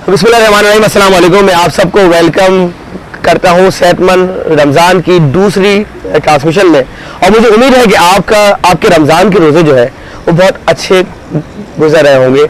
बिस्मिल्लाहिर्रहमानिर्रहीम, अस्सलाम वालेकुम। मैं आप सबको वेलकम करता हूँ सेहतमंद रमज़ान की दूसरी ट्रांसमिशन में। और मुझे उम्मीद है कि आपके रमज़ान के रोज़े जो है वो बहुत अच्छे गुजर रहे होंगे।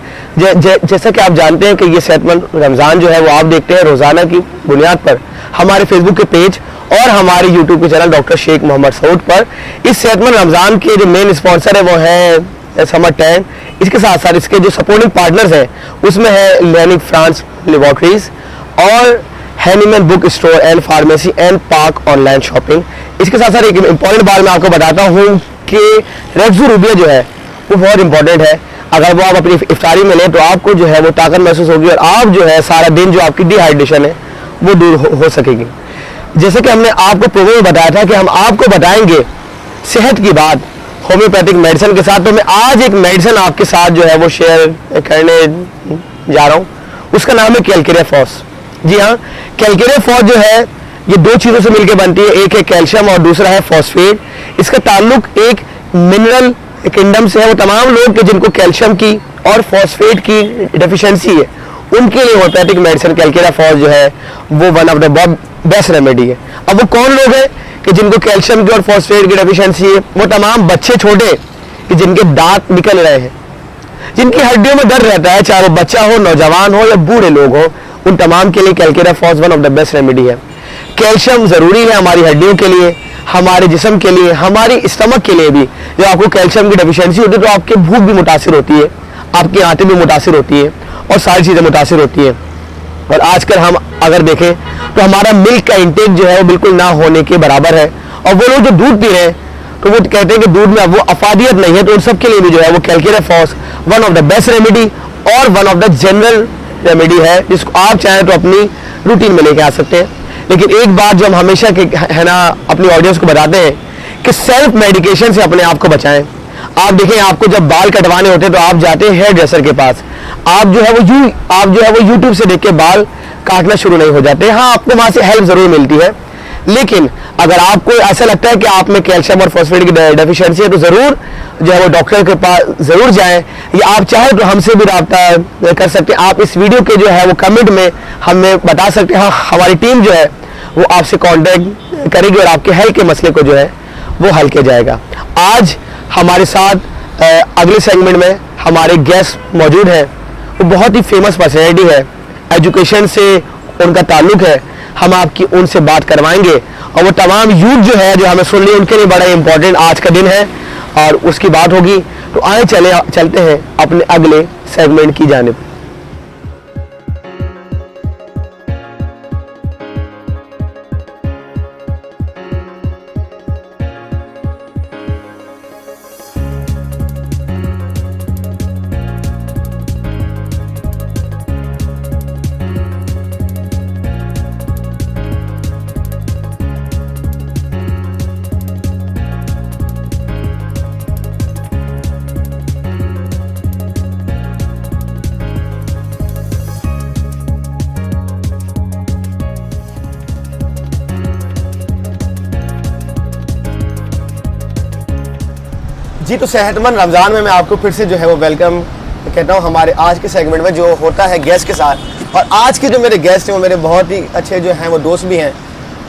जैसा कि आप जानते हैं कि ये सेहतमंद रमज़ान जो है वो आप देखते हैं रोज़ाना की बुनियाद पर हमारे फेसबुक के पेज और हमारे यूट्यूब के चैनल डॉक्टर शेख मोहम्मद सऊद पर। इस सेहतमंद रमज़ान के जो मेन स्पॉन्सर है वो है समर 10। इसके साथ साथ इसके जो सपोर्टिंग पार्टनर्स हैं उसमें है लैनिक फ्रांस लेबॉर्ट्रीज और Hahnemann book store and pharmacy and park online shopping. इसके साथ साथ एक इंपॉर्टेंट बात मैं आपको बताता हूँ कि रेक्सो रूबिया जो है वो बहुत इंपॉर्टेंट है। अगर वो आप अपनी इफ्तारी में लें तो आपको जो है वो ताकत महसूस होगी और आप जो है सारा दिन जो आपकी डिहाइड्रेशन है वो दूर हो सकेगी। जैसे कि हमने आपको प्रोग्राम में बताया था कि हम आपको बताएंगे सेहत की बात होम्योपैथिक मेडिसिन के साथ। तो मैं आज एक मेडिसिन आपके साथ जो है वो शेयर करने जा रहा हूँ। उसका नाम है कैलकेरिया फॉस। जी हाँ, कैलकेरिया फॉस जो है ये दो चीज़ों से मिलकर बनती है, एक है कैल्शियम और दूसरा है फॉस्फेट। इसका ताल्लुक एक मिनरल किंगडम से है। वो तमाम लोग के जिनको कैल्शियम की और फॉस्फेट की डेफिशिएंसी है उनके लिए होम्योपैथिक मेडिसिन कैलकेरिया फॉस जो है वो one of the best remedy है। अब वो कौन लोग हैं कि जिनको कैल्शियम की और फॉस्फेट की डेफिशिएंसी है? वो तमाम बच्चे छोटे कि जिनके दांत निकल रहे हैं, जिनकी हड्डियों में दर्द रहता है, चाहे वो बच्चा हो, नौजवान हो या बूढ़े लोग हो, उन तमाम के लिए calcarea phos one of the best remedy है। कैल्शियम ज़रूरी है हमारी हड्डियों के लिए, हमारे जिस्म के लिए, हमारी स्टमक के लिए भी। जब आपको कैल्शियम की डेफिशिएंसी होती है तो आपकी भूख भी मुतासिर होती है, आपकी आंतें भी मुतासिर होती है और सारी चीज़ें मुतासिर होती हैं। और आजकल हम अगर देखें तो हमारा मिल्क का इंटेक जो है वो बिल्कुल ना होने के बराबर है। और वो लोग जो दूध पी रहे हैं तो वो कहते हैं कि दूध में अब वो अफादियत नहीं है। तो उन सब के लिए भी जो है वो calcarea phos one of the best remedy और one of the general remedy है, जिसको आप चाहें तो अपनी रूटीन में लेके आ सकते हैं। लेकिन एक बात जो हम हमेशा है ना अपनी ऑडियंस को बताते हैं कि सेल्फ मेडिकेशन से अपने आप को बचाएं। आप देखें, आपको जब बाल कटवाने होते हैं तो आप जाते हैं हेयर ड्रेसर के पास। आप जो है वो यूट्यूब से देख के बाल काटना शुरू नहीं हो जाते। हाँ, आपको वहां से हेल्प जरूर मिलती है, लेकिन अगर आपको ऐसा लगता है कि आप में कैल्शियम और फॉस्फेट की डेफिशिएंसी है तो जरूर जो है वो डॉक्टर के पास जरूर जाएं। या आप चाहें तो हमसे भी रब्ता कर सकते हैं। आप इस वीडियो के जो है वो कमेंट में हमें बता सकते हैं। हाँ, हमारी टीम जो है वो आपसे कांटेक्ट करेगी और आपके हेल्थ के मसले को जो है वो हल किया जाएगा। आज हमारे साथ अगले सेगमेंट में हमारे गेस्ट मौजूद हैं। वो बहुत ही फेमस पर्सनैलिटी है, एजुकेशन से उनका ताल्लुक है। हम आपकी उनसे बात करवाएंगे और वो तमाम यूथ जो है जो हमें सुन ली उनके लिए बड़ा इंपॉर्टेंट आज का दिन है और उसकी बात होगी। तो आए चलते हैं अपने अगले सेगमेंट की जानिब। जी, तो सेहतमंद रमज़ान में मैं आपको फिर से जो है वो वेलकम कहता हूँ हमारे आज के सेगमेंट में जो होता है गेस्ट के साथ। और आज के जो मेरे गेस्ट हैं वो मेरे बहुत ही अच्छे जो हैं वो दोस्त भी हैं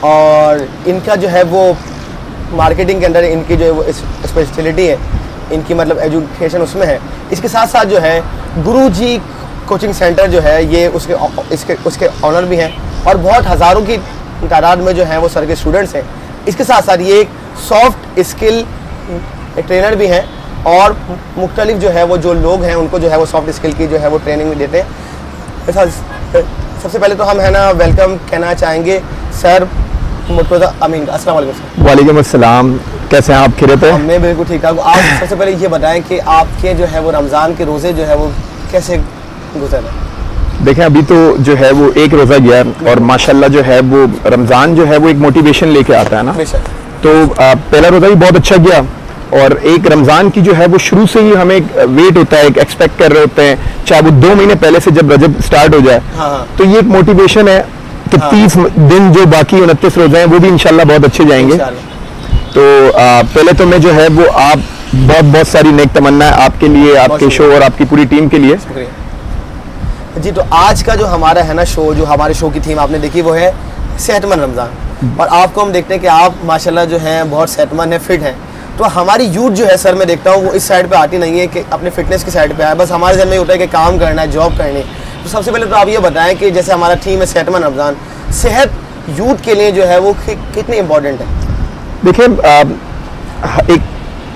और इनका जो है वो मार्केटिंग के अंदर इनकी जो है वो स्पेशलिटी है, इनकी मतलब एजुकेशन उसमें है। इसके साथ साथ जो है गुरुजी कोचिंग सेंटर जो है ये उसके ऑनर भी हैं और बहुत हज़ारों की तादाद में जो है वो सर के स्टूडेंट्स हैं। इसके साथ साथ ये एक सॉफ्ट स्किल ट्रेनर भी हैं और मुख्तलिफ जो है वो जो लोग हैं उनको जो है वो सॉफ्ट स्किल की जो है वो ट्रेनिंग भी देते हैं। सबसे पहले तो हम है ना वेलकम कहना चाहेंगे सर मुर्तज़ा अमीन। अस्सलाम वालेकुम सर। वालेकुम अस्सलाम, कैसे हैं आप? खैरियत है? मैं बिल्कुल ठीक ठाक। आप सबसे पहले ये बताएं कि आपके जो है वो रमज़ान के रोज़े जो है वो कैसे गुजरे? देखें, अभी तो जो है वो एक रोज़ा गया और माशाल्लाह जो है वो रमज़ान जो है वो एक मोटिवेशन लेके आता है ना। तो पहला रोज़ा भी बहुत अच्छा गया और एक रमज़ान की जो है वो शुरू से ही हमें वेट होता है, एक्सपेक्ट कर रहे होते हैं, चाहे वो 2 महीने पहले से जब रजब स्टार्ट हो जाए। हाँ। तो ये एक मोटिवेशन है कि 30 दिन जो बाकी 29 रोज़े हैं वो भी इंशाल्लाह बहुत अच्छे जाएंगे। तो पहले तो मैं जो है वो आप बहुत बहुत सारी नेक तमन्ना है आपके लिए, आपके शो और आपकी पूरी टीम के लिए। जी, तो आज का जो हमारा है ना शो, जो हमारे शो की थीम आपने देखी वो है सेहतमंद रमज़ान। और आपको हम देखते हैं कि आप माशाल्लाह जो हैं बहुत सेहतमंद हैं, फिट हैं। तो हमारी यूथ जो है सर, मैं देखता हूँ वो इस साइड पे आती नहीं है कि अपने फिटनेस की साइड पे आए, बस हमारे जहन में होता है कि काम करना है, जॉब करनी है। तो सबसे पहले तो आप ये बताएं कि जैसे हमारा थीम है सेहतमंद रमज़ान, सेहत यूथ के लिए जो है वो कितनी इंपॉर्टेंट है? देखिए, एक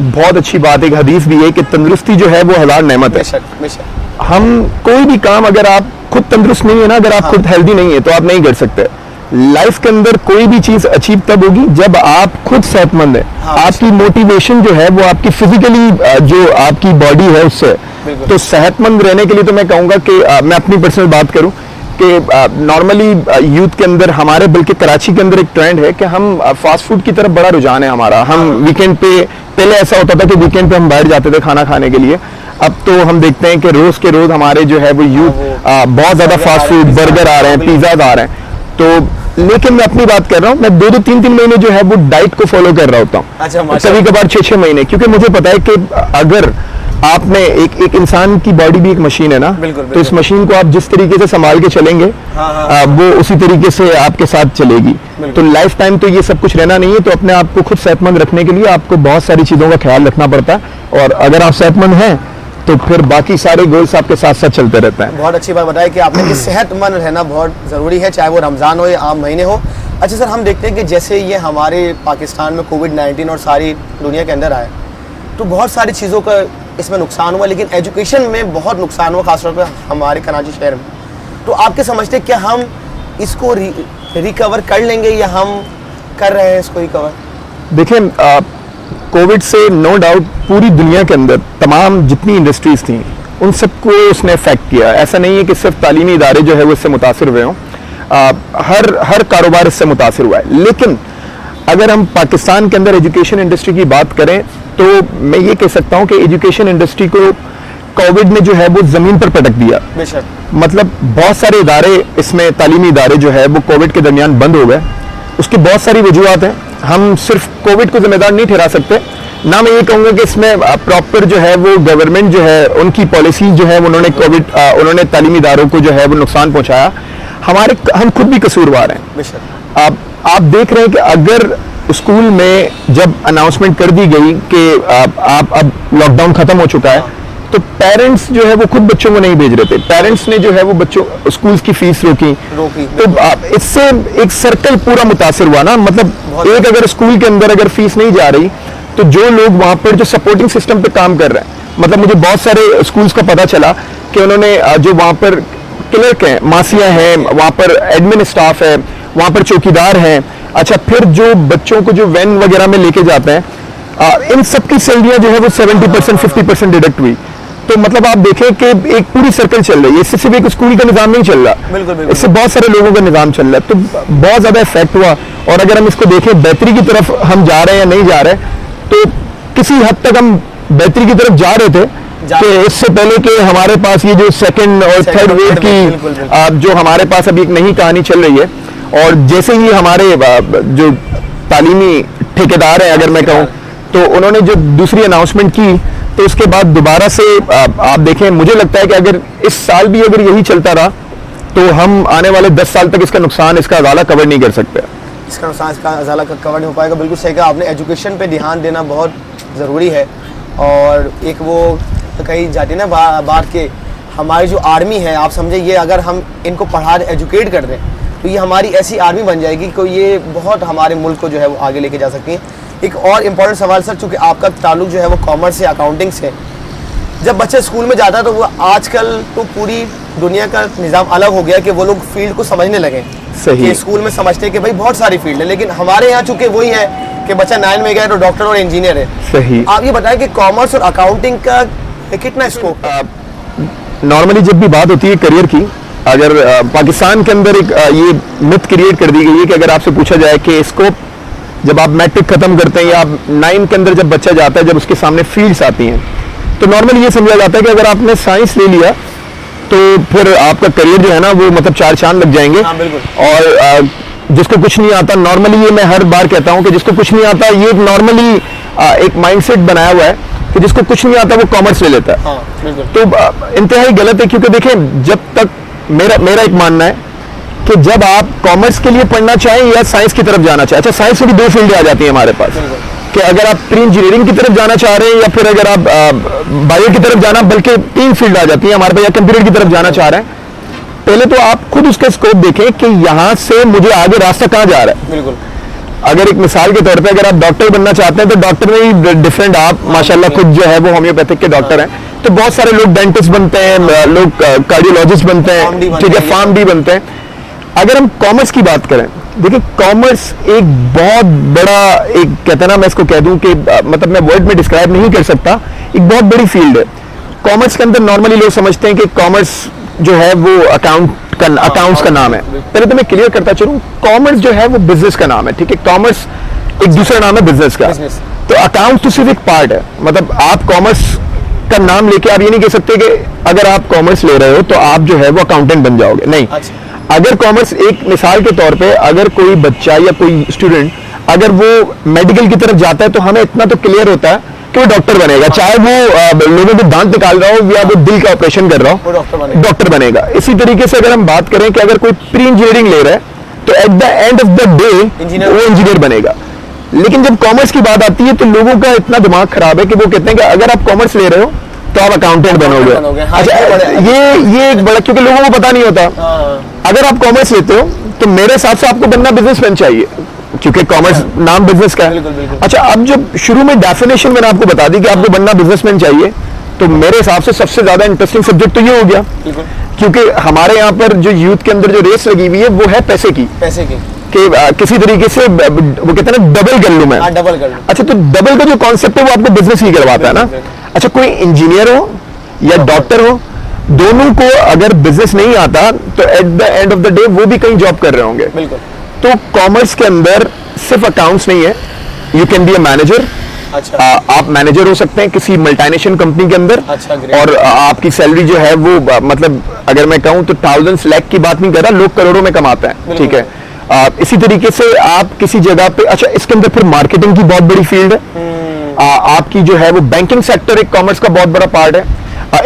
बहुत अच्छी बात, एक हदीस भी है कि तंदुरुस्ती जो है वो हज़ार नेमत है। बेशक बेशक। हम कोई भी काम, अगर आप खुद तंदुरुस्त नहीं है ना, अगर आप खुद हेल्दी नहीं है तो आप नहीं कर सकते। लाइफ के अंदर कोई भी चीज अचीव तब होगी जब आप खुद सेहतमंद है। आपकी मोटिवेशन जो है वो आपकी फिजिकली जो आपकी बॉडी है उससे। तो सेहतमंद रहने के लिए तो मैं कहूँगा कि मैं अपनी पर्सनल बात करूँ कि नॉर्मली यूथ के अंदर हमारे, बल्कि कराची के अंदर एक ट्रेंड है कि हम फास्ट फूड की तरफ बड़ा रुझान है हमारा। हम वीकेंड पे, पहले ऐसा होता था कि वीकेंड पे हम बाहर जाते थे खाना खाने के लिए, अब तो हम देखते हैं कि रोज के रोज हमारे जो है वो यूथ बहुत ज्यादा फास्ट फूड, बर्गर आ रहे हैं, पिज्जा आ रहे हैं। तो लेकिन मैं अपनी बात कर रहा हूँ, मैं 2-2, 3-3 महीने जो है वो डाइट को फॉलो कर रहा होता हूँ। अच्छा, कभी कभार 6-6 महीने, क्योंकि मुझे पता है कि अगर आपने एक इंसान की बॉडी भी एक मशीन है ना, तो इस मशीन को आप जिस तरीके से संभाल के चलेंगे वो उसी तरीके से आपके साथ चलेगी। तो लाइफ टाइम तो ये सब कुछ रहना नहीं है। तो अपने आप को खुद सेहतमंद रखने के लिए आपको बहुत सारी चीजों का ख्याल रखना पड़ता है, और अगर आप सेहतमंद हैं तो फिर बाकी सारे गोल्स आपके साथ साथ चलते रहते हैं। बहुत अच्छी बात बताई कि आपने कि सेहतमंद रहना बहुत ज़रूरी है, चाहे वो रमज़ान हो या आम महीने हो। अच्छा सर, हम देखते हैं कि जैसे ये हमारे पाकिस्तान में कोविड-19 और सारी दुनिया के अंदर आए, तो बहुत सारी चीज़ों का इसमें नुकसान हुआ, लेकिन एजुकेशन में बहुत नुकसान हुआ, खासतौर पर हमारे कराची शहर में। तो आपके समझते हैं क्या हम इसको रिकवर कर लेंगे, या हम कर रहे हैं इसको रिकवर? देखिए, कोविड से नो डाउट पूरी दुनिया के अंदर तमाम जितनी इंडस्ट्रीज थी उन सबको उसने इफेक्ट किया। ऐसा नहीं है कि सिर्फ तालीमी इदारे जो है वो इससे मुतासिर हुए हों, हर कारोबार इससे मुतासिर हुआ है। लेकिन अगर हम पाकिस्तान के अंदर एजुकेशन इंडस्ट्री की बात करें तो मैं ये कह सकता हूँ कि एजुकेशन इंडस्ट्री को कोविड ने जो है वो जमीन पर पटक दिया। मतलब बहुत सारे इदारे, इसमें तालीमी इदारे जो है वो कोविड के दरमियान बंद हो गए। उसकी बहुत सारी वजूहत हैं, हम सिर्फ कोविड को जिम्मेदार नहीं ठहरा सकते ना। मैं ये कहूँगा कि इसमें प्रॉपर जो है वो गवर्नमेंट जो है उनकी पॉलिसीज जो है उन्होंने उन्होंने तालीमी इदारों को जो है वो नुकसान पहुँचाया। हम खुद भी कसूरवार हैं। आप देख रहे हैं कि अगर स्कूल में जब अनाउंसमेंट कर दी गई कि आप अब लॉकडाउन खत्म हो चुका है, तो पेरेंट्स जो है वो खुद बच्चों को नहीं भेज रहे थे। पेरेंट्स ने जो है वो बच्चों स्कूल की फीस रोकी। तो इससे एक सर्कल पूरा मुतासिर हुआ ना। मतलब एक अगर स्कूल के अंदर अगर फीस नहीं जा रही, तो जो लोग वहां पर जो सपोर्टिंग सिस्टम पे काम कर रहे हैं, मतलब मुझे बहुत सारे स्कूल्स का पता चला कि उन्होंने जो वहां पर क्लर्क हैं, मासियां हैं, वहां पर एडमिन स्टाफ है, वहां पर चौकीदार हैं, अच्छा फिर जो बच्चों को जो वैन वगैरह में लेके जाते हैं, इन सब की सैलरियां जो है वो 70%, 50% डिडक्ट हुई। तो मतलब आप देखें कि एक पूरी सर्कल चल रही है। इससे सिर्फ एक स्कूल का निजाम नहीं चल रहा, इससे बहुत सारे लोगों का निजाम चल रहा है। तो बहुत ज्यादा इफेक्ट हुआ। और अगर हम इसको देखें बेहतरी की तरफ हम जा रहे हैं या नहीं जा रहे, तो किसी हद तक हम बेहतरी की तरफ जा रहे थे कि इससे पहले कि हमारे पास ये जो सेकंड और थर्ड वेव की जो हमारे पास अभी एक नई कहानी चल रही है, और जैसे ही हमारे जो तालीमी ठेकेदार हैं अगर मैं कहूँ, तो उन्होंने जो दूसरी अनाउंसमेंट की, तो उसके बाद दोबारा से आप देखें, मुझे लगता है कि अगर इस साल भी अगर यही चलता रहा तो हम आने वाले 10 साल तक इसका नुकसान, इसका अजाला कवर नहीं कर सकते। इसका नुकसान, इसका अजाला कवर नहीं हो पाएगा। बिल्कुल सही कहा आपने। एजुकेशन पे ध्यान देना बहुत ज़रूरी है। और एक वो कही जाती है ना बात के, हमारी जो आर्मी है, आप समझे, ये अगर हम इनको पढ़ा एजुकेट कर दें तो ये हमारी ऐसी आर्मी बन जाएगी कि ये बहुत हमारे मुल्क को जो है वो आगे लेके जा सकती है। एक और इम्पोर्टेंट सवाल सर, चूँकि आपका ताल्लुक जो है वो कॉमर्स से, अकाउंटिंग से, जब बच्चा स्कूल में जाता है तो वो आजकल तो पूरी दुनिया का निज़ाम अलग हो गया कि वो लोग फील्ड को समझने लगे। सही कि स्कूल में समझते हैं कि भाई बहुत सारी फील्ड है, लेकिन हमारे यहाँ चूँकि वही है कि बच्चा 9 में गया तो डॉक्टर और इंजीनियर है। सही। आप ये बताएं कि कॉमर्स और अकाउंटिंग का कितना स्कोप? नॉर्मली जब भी बात होती है करियर की, अगर पाकिस्तान के अंदर एक ये मिथ क्रिएट कर दी गई है कि अगर आपसे पूछा जाए कि स्कोप, जब आप मैट्रिक खत्म करते हैं या 9 के अंदर जब बच्चा जाता है, जब उसके सामने फील्ड्स आती हैं, तो नॉर्मली ये समझा जाता है कि अगर आपने साइंस ले लिया तो फिर आपका करियर जो है ना वो मतलब 4 चांद लग जाएंगे। और जिसको कुछ नहीं आता, नॉर्मली ये मैं हर बार कहता हूँ कि जिसको कुछ नहीं आता, ये नॉर्मली एक माइंडसेट बनाया हुआ है कि जिसको कुछ नहीं आता वो कॉमर्स ले लेता है। तो इंतहाई गलत है, क्योंकि देखें जब तक मेरा एक मानना है कि जब आप कॉमर्स के लिए पढ़ना चाहें या साइंस की तरफ जाना चाहें, अच्छा साइंस में भी 2 फील्ड आ जाती है हमारे पास कि अगर आप प्री इंजीनियरिंग की तरफ जाना चाह रहे हैं या फिर अगर आप बायो की तरफ जाना, बल्कि 3 फील्ड आ जाती है हमारे पास, या कंप्यूटर की तरफ जाना चाह रहे हैं, पहले तो आप खुद उसका स्कोप देखें कि यहां से मुझे आगे रास्ता कहां जा रहा है। बिल्कुल। अगर एक मिसाल के तौर पे अगर आप डॉक्टर बनना चाहते हैं तो डॉक्टर में ही डिफरेंट, आप माशाल्लाह खुद जो है वो होम्योपैथिक के डॉक्टर हैं, तो बहुत सारे लोग डेंटिस्ट बनते हैं, लोग कार्डियोलॉजिस्ट बनते हैं, ठीक है, फार्म डी बनते हैं। अगर हम कॉमर्स की बात करें, देखिए कॉमर्स एक बहुत बड़ा, एक कहते हैं ना, मैं इसको कह दूं कि मतलब मैं वर्ड में डिस्क्राइब नहीं कर सकता, एक बहुत बड़ी फील्ड है। कॉमर्स के अंदर नॉर्मली लोग समझते हैं कि कॉमर्स जो है वो अकाउंट्स का नाम है। पहले तो मैं क्लियर करता चलूं, कॉमर्स जो है वो बिजनेस का नाम है, ठीक है। कॉमर्स एक दूसरा नाम है बिजनेस का। तो अकाउंट्स तो सिर्फ एक पार्ट है, मतलब आप कॉमर्स का नाम लेके आप ये नहीं कह सकते कि अगर आप कॉमर्स ले रहे हो तो आप जो है वो अकाउंटेंट बन जाओगे, नहीं। अगर कॉमर्स, एक मिसाल के तौर पे अगर कोई बच्चा या कोई स्टूडेंट अगर वो मेडिकल की तरफ जाता है तो हमें इतना तो क्लियर होता है कि वो डॉक्टर बनेगा, चाहे वो लोगों के दांत निकाल रहा हो या वो दिल का ऑपरेशन कर रहा हो, डॉक्टर बनेगा। इसी तरीके से अगर हम बात करें कि अगर कोई प्री इंजीनियरिंग ले रहा है तो at the end of the day वो इंजीनियर बनेगा। लेकिन जब कॉमर्स की बात आती है तो लोगों का इतना दिमाग खराब है कि वो कहते हैं कि अगर आप कॉमर्स ले रहे हो तो आप अकाउंटेंट बनोगे। अच्छा, ये एक बड़ा, क्योंकि लोगों को पता नहीं होता। अगर आप कॉमर्स लेते हो तो मेरे हिसाब से आपको बनना बिजनेसमैन चाहिए, क्योंकि कॉमर्स नाम बिजनेस का है। अच्छा, अब जब शुरू में डेफिनेशन मैंने आपको बता दी कि आपको बनना बिजनेसमैन चाहिए, तो मेरे हिसाब से सबसे ज्यादा इंटरेस्टिंग सब्जेक्ट तो ये हो गया, क्योंकि हमारे यहाँ पर जो यूथ के अंदर जो रेस लगी हुई है वो है पैसे की कि किसी तरीके से वो कहते हैं ना डबल कर लूं मैं। अच्छा, तो डबल का जो कॉन्सेप्ट है वो आपको बिजनेस ही करवाता है ना। अच्छा, कोई इंजीनियर हो या डॉक्टर हो, दोनों को अगर बिजनेस नहीं आता तो at the end of the day वो भी कहीं जॉब कर रहे होंगे। तो कॉमर्स के अंदर सिर्फ अकाउंट्स नहीं है, you can be a manager. अच्छा। आप मैनेजर हो सकते हैं किसी मल्टीनेशनल कंपनी के अंदर। अच्छा, और आपकी सैलरी जो है वो मतलब अगर मैं कहूं तो थाउजेंड्स लाख की बात नहीं कर रहा, लोग करोड़ों में कमाते हैं, ठीक है। इसी तरीके से आप किसी जगह पे, अच्छा इसके अंदर फिर मार्केटिंग की बहुत बड़ी फील्ड है। आपकी जो है वो बैंकिंग सेक्टर एक कॉमर्स का बहुत बड़ा पार्ट है।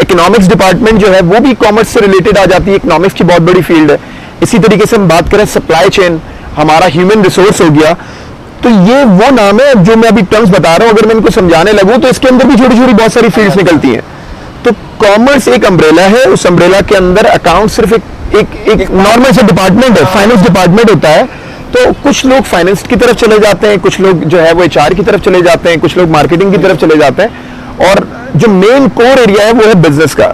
इकोनॉमिक्स डिपार्टमेंट जो है वो भी कॉमर्स से रिलेटेड आ जाती है, इकोनॉमिक्स की बहुत बड़ी फील्ड है। इसी तरीके से हम बात करें सप्लाई चेन, हमारा ह्यूमन रिसोर्स हो गया, तो ये वो नाम है जो मैं अभी टर्म्स बता रहा हूं, अगर मैं इनको समझाने लगूं तो इसके अंदर भी छोटी छोटी बहुत सारी फील्ड्स निकलती हैं। तो कॉमर्स एक अम्ब्रेला है, उस अम्ब्रेला के अंदर अकाउंट सिर्फ एक नॉर्मल से डिपार्टमेंट है, फाइनेंस डिपार्टमेंट होता है। तो कुछ लोग फाइनेंस की तरफ चले जाते हैं, कुछ लोग जो है वो एचआर की तरफ चले जाते हैं, कुछ लोग मार्केटिंग की तरफ चले जाते हैं, और जो मेन कोर एरिया है वो है बिजनेस का।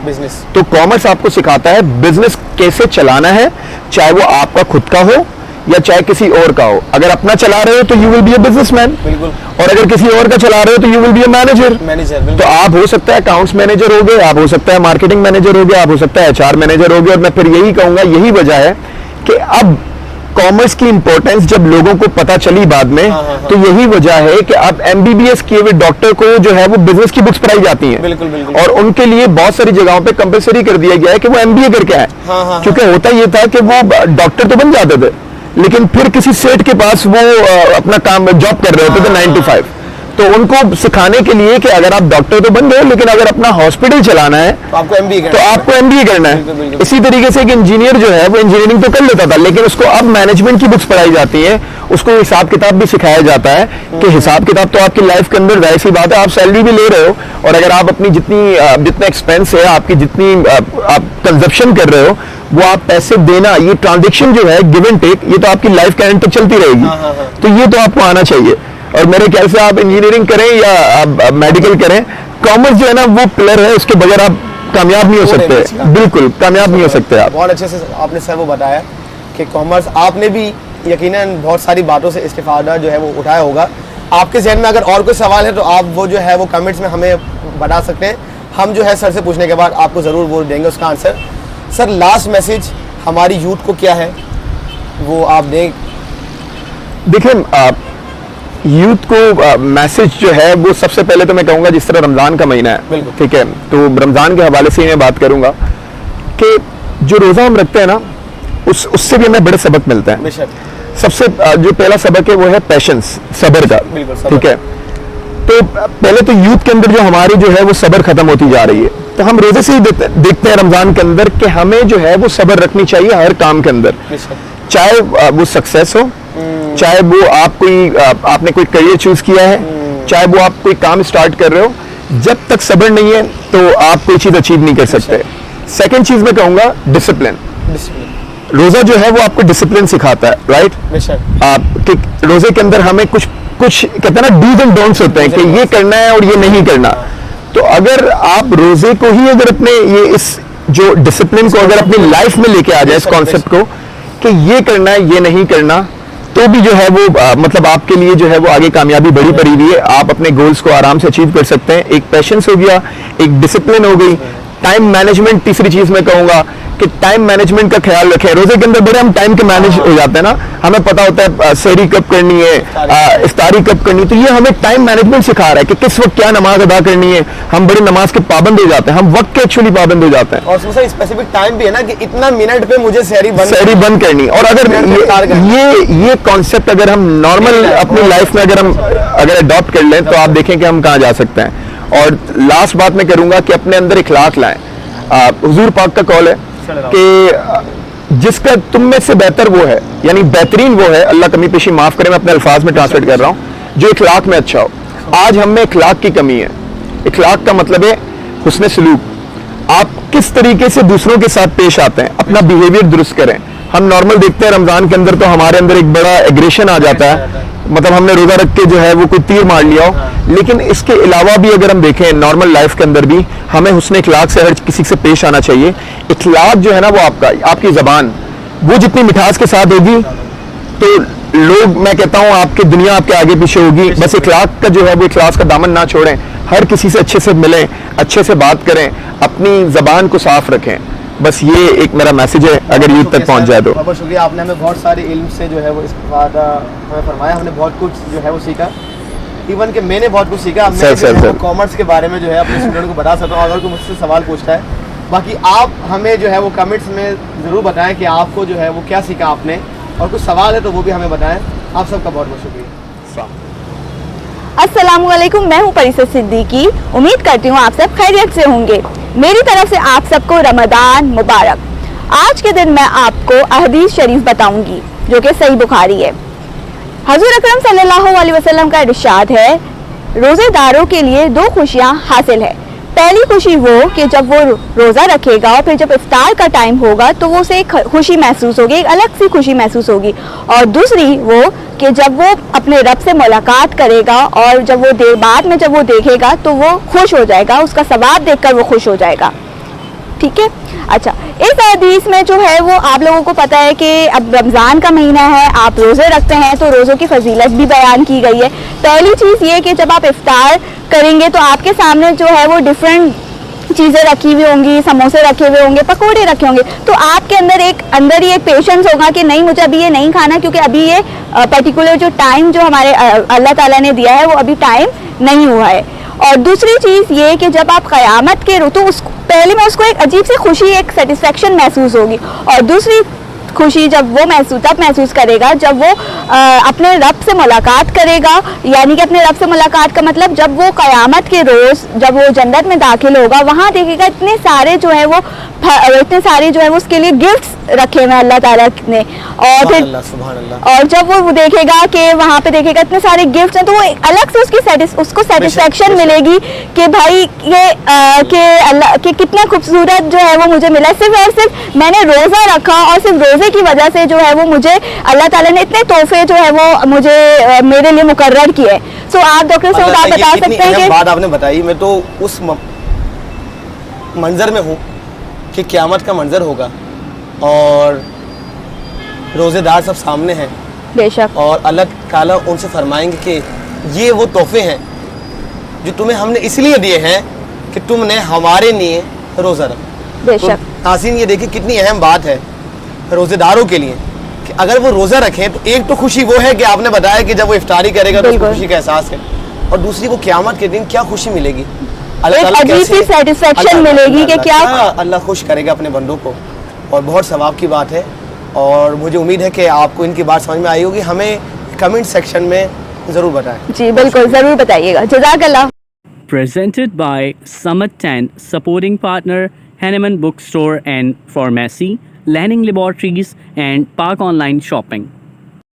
तो कॉमर्स आपको सिखाता है बिजनेस कैसे चलाना है, चाहे वो आपका खुद का हो या चाहे किसी और का हो। अगर अपना चला रहे हो तो you will be a businessman, और अगर किसी और का चला रहे हो तो you will be a manager. तो आप हो सकता है अकाउंट्स मैनेजर हो गए, आप हो सकता है मार्केटिंग मैनेजर हो गया, आप हो सकता है एचआर मैनेजर हो गया। और मैं फिर यही कहूंगा, यही वजह है कि अब कॉमर्स की इंपॉर्टेंस जब लोगों को पता चली बाद में, तो यही वजह है कि अब एमबीबीएस किए हुए डॉक्टर को जो है वो बिजनेस की बुक्स पढ़ाई जाती हैं। और उनके लिए बहुत सारी जगहों पे कंपलसरी कर दिया गया है कि वो एमबीए करके आए। क्योंकि होता ये था कि वो डॉक्टर तो बन जाते थे, लेकिन फिर किसी सेठ के पास वो अपना काम जॉब कर रहे होते थे 9 to 5। तो उनको सिखाने के लिए कि अगर आप डॉक्टर तो बन गए, लेकिन अगर अपना हॉस्पिटल चलाना है तो आपको एमबीए करना है। इसी तरीके से एक इंजीनियर जो है वो इंजीनियरिंग तो कर लेता था, लेकिन उसको अब मैनेजमेंट की बुक्स पढ़ाई जाती है, उसको हिसाब किताब भी सिखाया जाता है कि हिसाब किताब तो आपकी लाइफ के अंदर जाहिर सी बात है, आप सैलरी भी ले रहे हो, और अगर आप अपनी जितना एक्सपेंस है, आपकी जितनी आप कंजप्शन कर रहे हो, वो आप पैसे देना, ये ट्रांजेक्शन जो है गिव एंड टेक, ये तो आपकी लाइफ के एंड तक चलती रहेगी। तो ये तो आपको आना चाहिए। और मेरे ख्याल से आप इंजीनियरिंग करें या आप मेडिकल करें, कॉमर्स जो है ना वो पिलर है, उसके बगैर आप कामयाब नहीं हो सकते। बिल्कुल कामयाब नहीं हो सकते आप। बहुत अच्छे से आपने सर वो बताया कि कॉमर्स, आपने भी यकीनन बहुत सारी बातों से इस्तेफादा जो है वो उठाया होगा। आपके जहन में अगर और कोई सवाल है तो आप वो जो है वो कमेंट्स में हमें बता सकते हैं, हम जो है सर से पूछने के बाद आपको ज़रूर वो देंगे उसका आंसर। सर लास्ट मैसेज हमारी यूथ को क्या है वो आप दें। देखिए यूथ को मैसेज जो है वो सबसे पहले तो मैं कहूँगा, जिस तरह रमज़ान का महीना है, ठीक है, तो रमज़ान के हवाले से मैं बात करूँगा कि जो रोज़ा हम रखते हैं ना, उससे भी हमें बड़े सबक मिलते हैं। सबसे जो पहला सबक है वो है पेशेंस, सब्र का, ठीक है। तो पहले तो यूथ के अंदर जो हमारी जो है वो सब्र खत्म होती जा रही है, तो हम रोजे से ही देखते हैं रमजान के अंदर कि हमें जो है वो सब्र रखनी चाहिए हर काम के अंदर, चाहे वो सक्सेस हो, चाहे वो आपने कोई करियर चूज किया है, चाहे वो आप कोई काम स्टार्ट कर रहे हो, जब तक सब्र नहीं है तो आप कोई चीज अचीव नहीं कर सकते। सेकंड चीज मैं कहूंगा डिसिप्लिन। रोजा जो है वो आपको डिसिप्लिन सिखाता है, राइट। आप रोजे के अंदर हमें कुछ कहते हैं ना डूज एंड डोंट्स होते हैं कि ये करना है और ये नहीं करना। तो अगर आप रोजे को ही अगर अपने ये इस जो डिसिप्लिन को अगर अपनी लाइफ में लेके आ जाए, इस कॉन्सेप्ट को कि ये करना है ये नहीं करना, तो भी जो है वो मतलब आपके लिए जो है वो आगे कामयाबी बड़ी पड़ी हुई है। आप अपने गोल्स को आराम से अचीव कर सकते हैं। एक पैशंस हो गया, एक डिसिप्लिन हो गई, टाइम मैनेजमेंट तीसरी चीज मैं कहूंगा कि टाइम मैनेजमेंट का ख्याल रखें। रोजे के अंदर बड़े हम टाइम के मैनेज हो जाते हैं ना, हमें पता होता है सहरी कब करनी है, इफ्तारी कब करनी है, तो ये हमें टाइम मैनेजमेंट सिखा रहा है कि किस वक्त क्या नमाज अदा करनी है। हम बड़ी नमाज के पाबंद हो जाते हैं, हम वक्त के एक्चुअली पाबंद हो जाते हैं। और उसमें स्पेसिफिक टाइम भी है ना कि इतना मिनट पे मुझे सहरी बंद करनी। और अगर ये कॉन्सेप्ट अगर हम नॉर्मल अपनी लाइफ में अगर अडॉप्ट कर लें तो आप देखें कि हम कहाँ जा सकते हैं। और लास्ट बात मैं करूंगा कि अपने अंदर इखलाक लाएं। हुजूर पाक का कौल है कि जिसका तुम में से बेहतर वो है, यानी बेहतरीन वो है, अल्लाह कमी पेशी माफ करे, मैं अपने अल्फाज में ट्रांसलेट कर रहा हूँ, जो इखलाक में अच्छा हो। आज हम में इखलाक की कमी है। इखलाक का मतलब है हुस्न सलूक। आप किस तरीके से दूसरों के साथ पेश आते हैं, अपना बिहेवियर दुरुस्त करें। हम नॉर्मल देखते हैं रमजान के अंदर तो हमारे अंदर एक बड़ा एग्रेशन आ जाता है, मतलब हमने रोजा रख के जो है वो कोई तीर मार लिया हो। लेकिन इसके अलावा भी अगर हम देखें नॉर्मल लाइफ के अंदर भी हमें हुस्न इखलाक से हर किसी से पेश आना चाहिए। इखलाक जो है ना वो आपकी जबान वो जितनी मिठास के साथ होगी तो लोग, मैं कहता हूँ आपकी दुनिया आपके आगे पीछे होगी। बस इखलाक का जो है वो इखलास का दामन ना छोड़ें, हर किसी से अच्छे से मिलें, अच्छे से बात करें, अपनी जबान को साफ रखें। बस ये एक मेरा मैसेज है, अगर यूथ तक पहुंच जाए तो। बहुत शुक्रिया, आपने हमें बहुत सारे इल्म से जो है वो इस बाद हमें फरमाया, हमने बहुत कुछ जो है वो सीखा। इवन कि मैंने बहुत कुछ सीखा। मैं कॉमर्स के बारे में जो है अपने स्टूडेंट को बता सकता हूँ अगर कोई मुझसे सवाल पूछता है। बाकी आप हमें जो है वो कमेंट्स में ज़रूर बताएं कि आपको जो है वो क्या सीखा आपने, और कुछ सवाल है तो वो भी हमें बताएं। आप सबका बहुत बहुत शुक्रिया। अस्सलामुअलैकुम, मैं हूँ परिसर सिद्दीकी। उम्मीद करती हूँ आप सब खैरियत से होंगे। मेरी तरफ से आप सबको रमज़ान मुबारक। आज के दिन मैं आपको अहदीस शरीफ बताऊंगी जो कि सही बुखारी है। हजूर अकरम सल्लल्लाहु अलैहि वसल्लम का इरशाद है, रोज़ेदारों के लिए दो खुशियाँ हासिल है। पहली खुशी वो कि जब वो रोज़ा रखेगा और फिर जब इफ्तार का टाइम होगा तो वो उसे एक खुशी महसूस होगी, एक अलग सी खुशी महसूस होगी। और दूसरी वो कि जब वो अपने रब से मुलाकात करेगा और जब वो देर बाद में जब वो देखेगा तो वो खुश हो जाएगा, उसका सवाब देखकर वो खुश हो जाएगा। ठीक है। अच्छा, इस हदीस में जो है वो आप लोगों को पता है कि अब रमज़ान का महीना है, आप रोज़े रखते हैं तो रोज़ों की फजीलत भी बयान की गई है। पहली चीज़ ये कि जब आप इफ्तार करेंगे तो आपके सामने जो है वो डिफरेंट चीज़ें रखी हुई होंगी, समोसे रखे हुए होंगे, पकोड़े रखे होंगे, तो आपके अंदर ही एक पेशेंस होगा कि नहीं, मुझे अभी ये नहीं खाना, क्योंकि अभी ये पर्टिकुलर जो टाइम जो हमारे अल्लाह ताला ने दिया है वो अभी टाइम नहीं हुआ है। और दूसरी चीज़ ये कि जब आप क़यामत के तो पहले में उसको एक अजीब सी खुशी, एक सेटिस्फेक्शन महसूस होगी। और दूसरी खुशी जब वो तब महसूस करेगा जब वो अपने रब से मुलाकात करेगा। यानी कि अपने रब से मुलाकात का मतलब जब वो क़यामत के रोज़ जब वो जन्नत में दाखिल होगा, वहाँ देखेगा इतने सारे जो है वो उसके लिए गिफ्ट्स रखे हुए अल्लाह ताला ने। और फिर और जब वो देखेगा कि वहाँ पे देखेगा इतने सारे गिफ्ट्स हैं तो वो अलग से उसको सेटिस्फेक्शन मिलेगी कि भाई कि अल्लाह के कितना खूबसूरत जो है वो मुझे मिला, सिर्फ और सिर्फ मैंने रोज़ा रखा और सिर्फ रोज़े की वजह से जो है वो मुझे अल्लाह ताला ने इतने तोहफे जो है वो मुझे मेरे लिए मुकर्रर किए। सो आप डॉक्टर साहब आप बता सकते हैं कि बात आपने बताई, मैं तो उस मंजर में हूँ कि क़यामत का मंजर होगा और रोज़ेदार सब सामने हैं बेशक, और अल्लाह ताला उनसे फरमाएंगे कि ये वो तोहफे हैं जो तुम्हें हमने इसलिए दिए हैं कि तुमने हमारे लिए रोज़ा रखा। बेशक, तो तासीन ये देखिए कितनी अहम बात है रोज़ेदारों के लिए कि अगर वो रोज़ा रखें तो एक तो खुशी वो है कि आपने बताया कि जब वो इफ्तारी करेगा तो उसको खुशी का एहसास है, और दूसरी वो क़यामत के दिन क्या खुशी मिलेगी, सेटिस्फेक्शन मिलेगी कि क्या अल्लाह खुश करेगा अपने बंदों को, और बहुत सवाब की बात है। और मुझे उम्मीद है कि आपको इनकी बात समझ में आई होगी। हमें कमेंट सेक्शन में ज़रूर बताएं। जी बिल्कुल, ज़रूर बताइएगा। जज़ाकल्लाह। Presented by Summit 10, supporting partner Henneman Bookstore and Pharmacy, Lanning Laboratories, and Park Online Shopping.